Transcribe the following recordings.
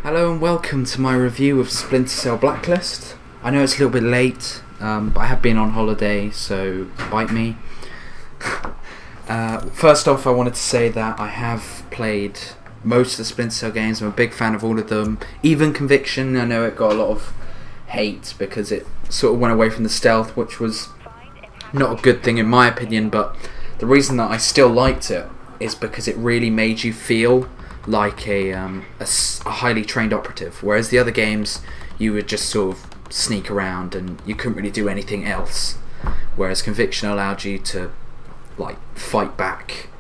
Hello and welcome to my review of Splinter Cell Blacklist. I know it's a little bit late, but I have been on holiday, so bite me. First off, I wanted to say that I have played most of the Splinter Cell games. I'm a big fan of all of them. Even Conviction, I know it got a lot of hate because it sort of went away from the stealth, which was not a good thing in my opinion, but the reason that I still liked it is because it really made you feel like a highly trained operative, whereas the other games you would just sort of sneak around and you couldn't really do anything else, whereas Conviction allowed you to like fight back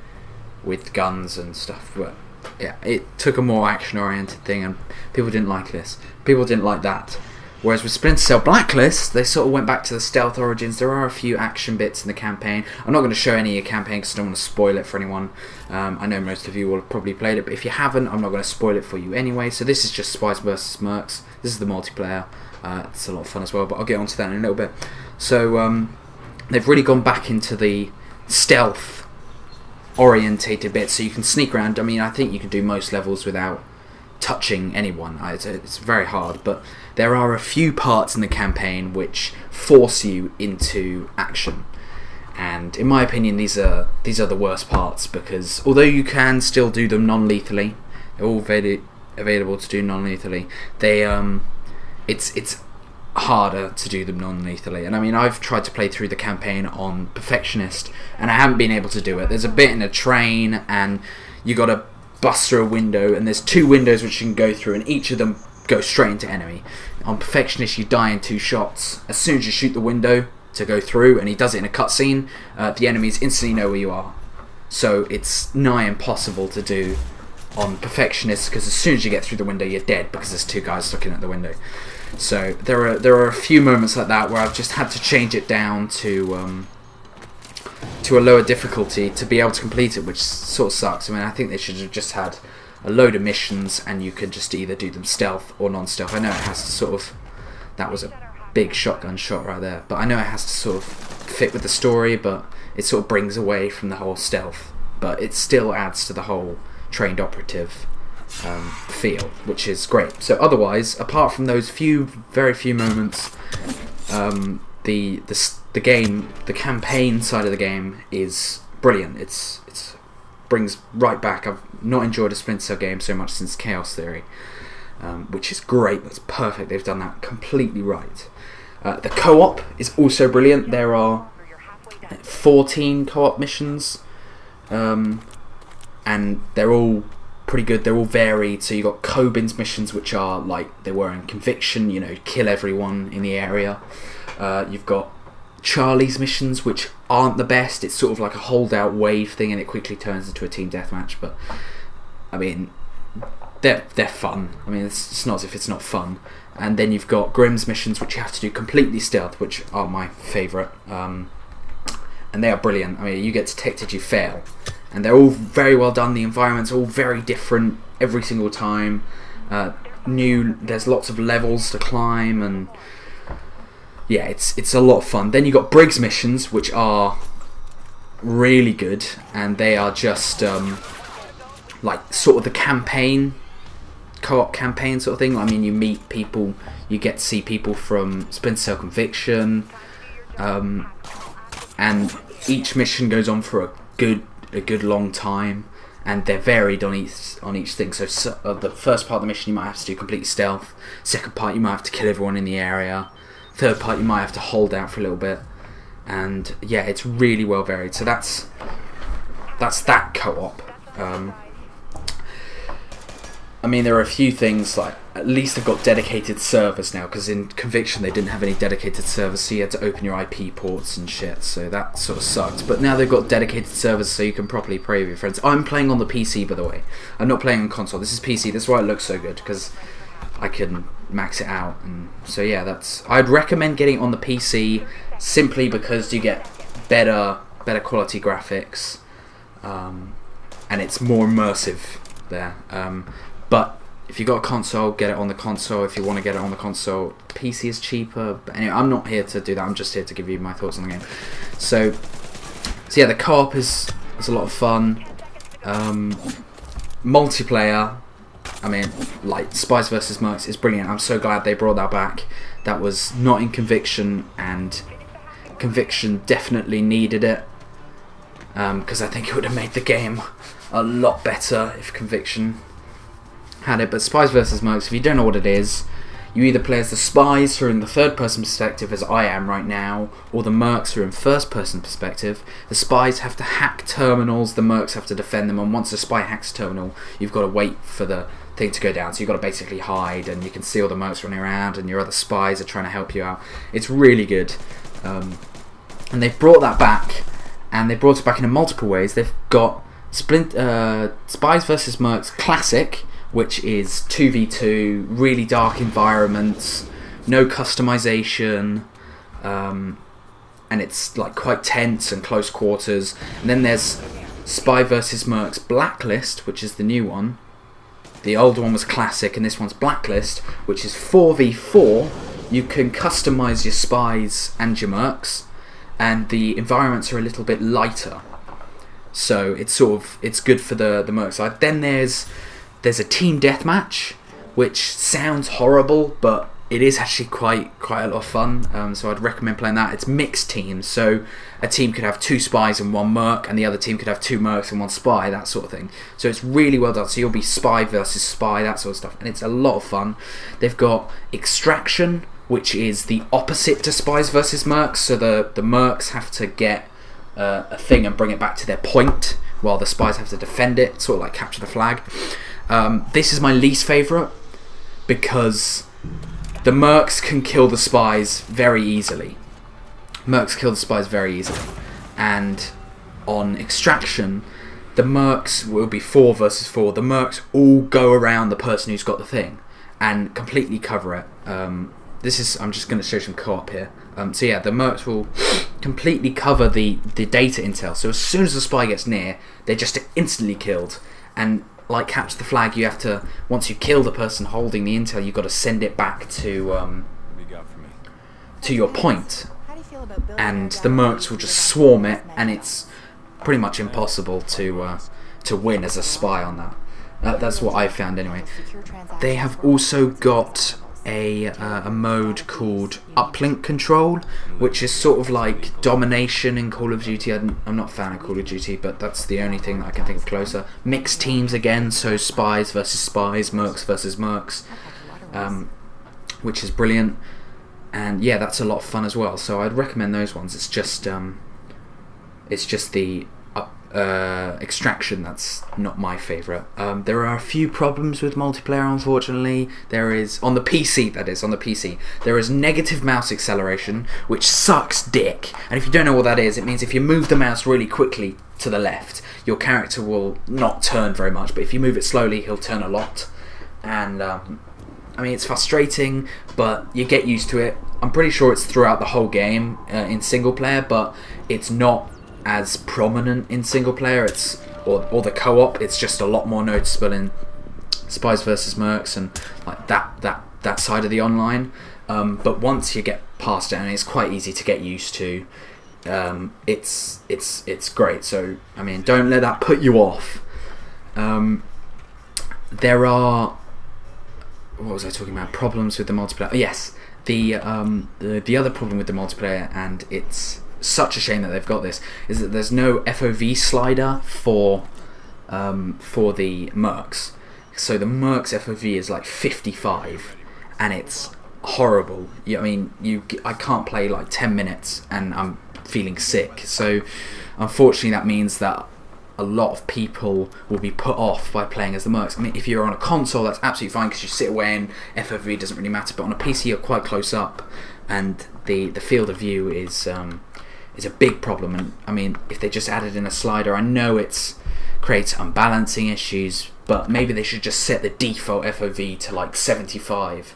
with guns and stuff. But yeah, it took a more action oriented thing and people didn't like this. People didn't like that. Whereas with Splinter Cell Blacklist, they sort of went back to the stealth origins. There are a few action bits in the campaign. I'm not going to show any of the campaign because I don't want to spoil it for anyone. I know most of you will have probably played it, but if you haven't, I'm not going to spoil it for you anyway. So this is just Spies vs. Mercs. This is the multiplayer. It's a lot of fun as well, but I'll get onto that in a little bit. So they've really gone back into the stealth orientated bit, so you can sneak around. I mean, I think you can do most levels without touching anyone. It's very hard, but there are a few parts in the campaign which force you into action, and in my opinion these are the worst parts, because although you can still do them non-lethally, they're all very available to do non-lethally, it's harder to do them non-lethally. And I mean, I've tried to play through the campaign on Perfectionist and I haven't been able to do it. There's a bit in a train and you gotta bust through a window, and there's two windows which you can go through, and each of them go straight into enemy. On Perfectionist you die in 2 shots. As soon as you shoot the window to go through, and he does it in a cutscene, the enemies instantly know where you are. So it's nigh impossible to do on Perfectionist, because as soon as you get through the window you're dead, because there's 2 guys looking at the window. So there are a few moments like that where I've just had to change it down to a lower difficulty to be able to complete it, which sort of sucks. I mean, I think they should have just had a load of missions and you could just either do them stealth or non-stealth. I know it has to sort of, that was a big shotgun shot right there, but I know it has to sort of fit with the story, but it sort of brings away from the whole stealth, but it still adds to the whole trained operative feel, which is great. So otherwise, apart from those very few moments, the game, the campaign side of the game is brilliant. It's brings right back. I've not enjoyed a Splinter Cell game so much since Chaos Theory, which is great. That's perfect. They've done that completely right. The co-op is also brilliant. There are 14 co-op missions, and they're all pretty good. They're all varied. So you got Coben's missions, which are like they were in Conviction, you know, kill everyone in the area. You've got Charlie's missions, which aren't the best. It's sort of like a holdout wave thing, and it quickly turns into a team deathmatch. But I mean, they're fun. I mean, it's not as if it's not fun. And then you've got Grimm's missions, which you have to do completely stealth, which are my favourite. And they are brilliant. I mean, you get detected, you fail, and they're all very well done. The environments are all very different every single time. There's lots of levels to climb, and yeah, it's a lot of fun. Then you got Briggs missions, which are really good, and they are just like sort of the campaign, co-op campaign sort of thing. I mean, you meet people, you get to see people from Splinter Cell Conviction, and each mission goes on for a good long time, and they're varied on each thing. So the first part of the mission you might have to do completely stealth. Second part you might have to kill everyone in the area. Third part you might have to hold out for a little bit, and yeah, it's really well varied. So that's that co-op. I mean, there are a few things, like at least they've got dedicated servers now, because in Conviction they didn't have any dedicated servers, so you had to open your IP ports and shit, so that sort of sucked. But now they've got dedicated servers so you can properly play with your friends. I'm playing on the PC, by the way. I'm not playing on console. This is PC. That's why it looks so good, because I can max it out. And so yeah, I'd recommend getting it on the PC simply because you get better quality graphics, and it's more immersive there. But if you got a console, get it on the console. If you want to get it on the console, PC is cheaper. But anyway, I'm not here to do that. I'm just here to give you my thoughts on the game. So yeah, the co-op is a lot of fun. Multiplayer I mean, like, Spies versus Mercs is brilliant. I'm so glad they brought that back. That was not in Conviction, and Conviction definitely needed it, because I think it would have made the game a lot better if Conviction had it. But Spies versus Mercs, if you don't know what it is, you either play as the spies who are in the third-person perspective, as I am right now, or the mercs who are in first-person perspective. The spies have to hack terminals, the mercs have to defend them, and once a spy hacks a terminal, you've got to wait for the thing to go down. So you've got to basically hide, and you can see all the mercs running around, and your other spies are trying to help you out. It's really good. And they've brought that back, and they brought it back in multiple ways. They've got Spies vs. Mercs Classic, which is 2v2, really dark environments, no customization, and it's like quite tense and close quarters. And then there's Spy vs. Mercs Blacklist, which is the new one. The old one was Classic, and this one's Blacklist, which is 4v4. You can customize your spies and your mercs, and the environments are a little bit lighter. So it's good for the merc side. Then there's a team deathmatch, which sounds horrible, but it is actually quite a lot of fun. So I'd recommend playing that. It's mixed teams, so a team could have 2 spies and 1 merc, and the other team could have 2 mercs and 1 spy, that sort of thing. So it's really well done. So you'll be spy versus spy, that sort of stuff, and it's a lot of fun. They've got Extraction, which is the opposite to Spies versus Mercs. So the mercs have to get a thing and bring it back to their point, while the spies have to defend it, sort of like capture the flag. This is my least favourite, because the mercs can kill the spies very easily. Mercs kill the spies very easily. And on Extraction, the mercs will be 4 versus 4. The mercs all go around the person who's got the thing and completely cover it. I'm just going to show some co-op here. So yeah, the mercs will completely cover the data intel. So as soon as the spy gets near, they're just instantly killed. And like capture the flag, you have to, once you kill the person holding the intel, you've got to send it back to your point. And the mercs will just swarm it, and it's pretty much impossible to win as a spy on that. That's what I found anyway. They have also got a mode called uplink control, which is sort of like domination in Call of Duty. I'm not a fan of Call of Duty, but that's the only thing that I can think of closer. Mixed teams again, so spies versus spies, mercs versus mercs, which is brilliant. And yeah, that's a lot of fun as well. So I'd recommend those ones. It's just the Extraction that's not my favourite. There are a few problems with multiplayer, unfortunately. There is, on the PC, there is negative mouse acceleration, which sucks dick. And if you don't know what that is, it means if you move the mouse really quickly to the left, your character will not turn very much, but if you move it slowly, he'll turn a lot. And I mean, it's frustrating, but you get used to it. I'm pretty sure it's throughout the whole game in single player, but it's not as prominent in single player. Or the co-op. It's just a lot more noticeable in Spies versus Mercs and like that side of the online. But once you get past it, and it's quite easy to get used to, it's great. So I mean, don't let that put you off. There are, what was I talking about? Problems with the multiplayer. Yes, the other problem with the multiplayer, and it's such a shame that they've got this, is that there's no FOV slider for the mercs. So the mercs FOV is like 55, and it's horrible. I mean, I can't play like 10 minutes and I'm feeling sick. So unfortunately, that means that a lot of people will be put off by playing as the mercs. I mean, if you're on a console, that's absolutely fine because you sit away and FOV doesn't really matter. But on a PC, you're quite close up, and the field of view is a big problem. And I mean, if they just added in a slider, I know it creates unbalancing issues, but maybe they should just set the default FOV to like 75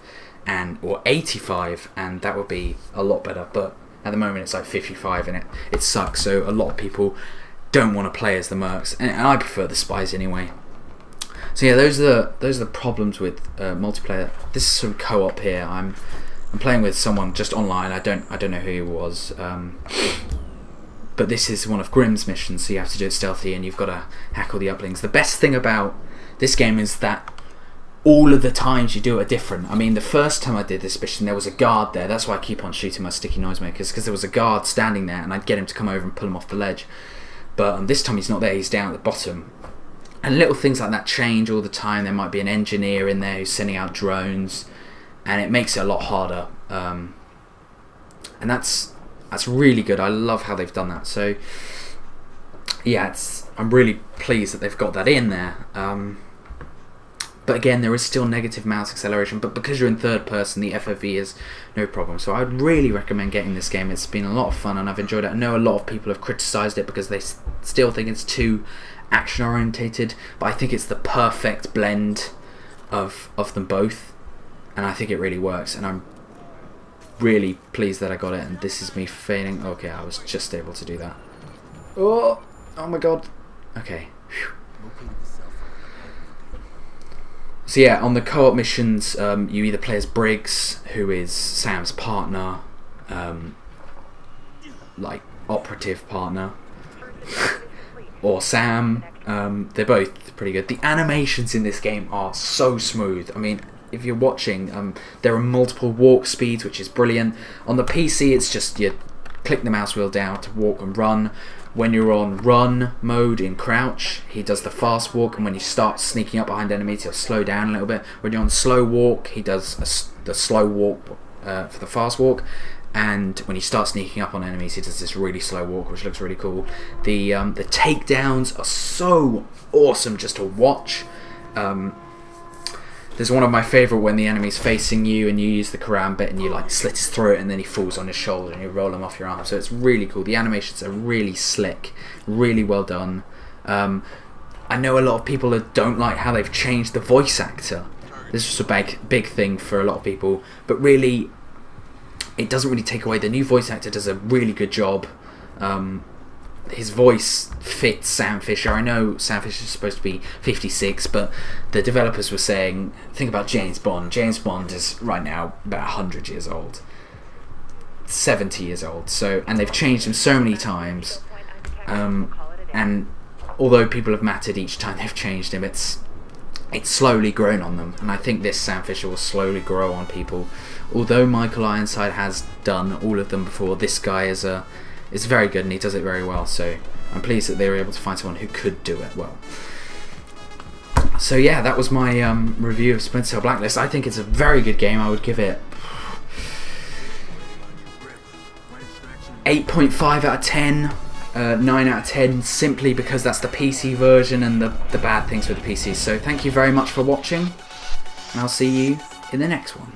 or 85, and that would be a lot better. But at the moment, it's like 55, and it sucks. So a lot of people don't want to play as the mercs, and I prefer the spies anyway. So yeah, those are the problems with multiplayer. This is some co-op here. I'm playing with someone just online. I don't know who he was, but this is one of Grimm's missions, so you have to do it stealthy, and you've got to hack all the uplinks. The best thing about this game is that all of the times you do it are different. I mean, the first time I did this mission, there was a guard there. That's why I keep on shooting my sticky noisemakers, because there was a guard standing there, and I'd get him to come over and pull him off the ledge. But this time he's not there, he's down at the bottom. And little things like that change all the time. There might be an engineer in there who's sending out drones, and it makes it a lot harder. And that's really good. I love how they've done that. So yeah, I'm really pleased that they've got that in there. But again, there is still negative mouse acceleration, but because you're in third person, the FOV is no problem. So I'd really recommend getting this game. It's been a lot of fun and I've enjoyed it. I know a lot of people have criticised it because they still think it's too action orientated, but I think it's the perfect blend of them both, and I think it really works, and I'm really pleased that I got it. And this is me failing. Okay, I was just able to do that. Oh my god. Okay. Whew. So yeah, on the co-op missions, you either play as Briggs, who is Sam's partner, like operative partner, or Sam. They're both pretty good. The animations in this game are so smooth. I mean, if you're watching, there are multiple walk speeds, which is brilliant. On the PC, it's just you click the mouse wheel down to walk and run. When you're on run mode in crouch, he does the fast walk, and when you start sneaking up behind enemies, he'll slow down a little bit. When you're on slow walk, he does the slow walk for the fast walk, and when you start sneaking up on enemies, he does this really slow walk, which looks really cool. The takedowns are so awesome just to watch. There's one of my favourite when the enemy's facing you and you use the karambit and you like slit his throat and then he falls on his shoulder and you roll him off your arm. So it's really cool. The animations are really slick, really well done. I know a lot of people that don't like how they've changed the voice actor. This was a big thing for a lot of people, but really it doesn't really take away. The new voice actor does a really good job. His voice fits Sam Fisher. I know Sam Fisher is supposed to be 56, but the developers were saying, think about James Bond. James Bond is right now about 100 years old, 70 years old. So, and they've changed him so many times. And although people have mattered each time they've changed him, it's slowly grown on them. And I think this Sam Fisher will slowly grow on people. Although Michael Ironside has done all of them before, this guy is very good and he does it very well, so I'm pleased that they were able to find someone who could do it well. So yeah, that was my review of Splinter Cell Blacklist. I think it's a very good game. I would give it 8.5 out of 10, 9 out of 10, simply because that's the PC version and the bad things with the PC. So thank you very much for watching, and I'll see you in the next one.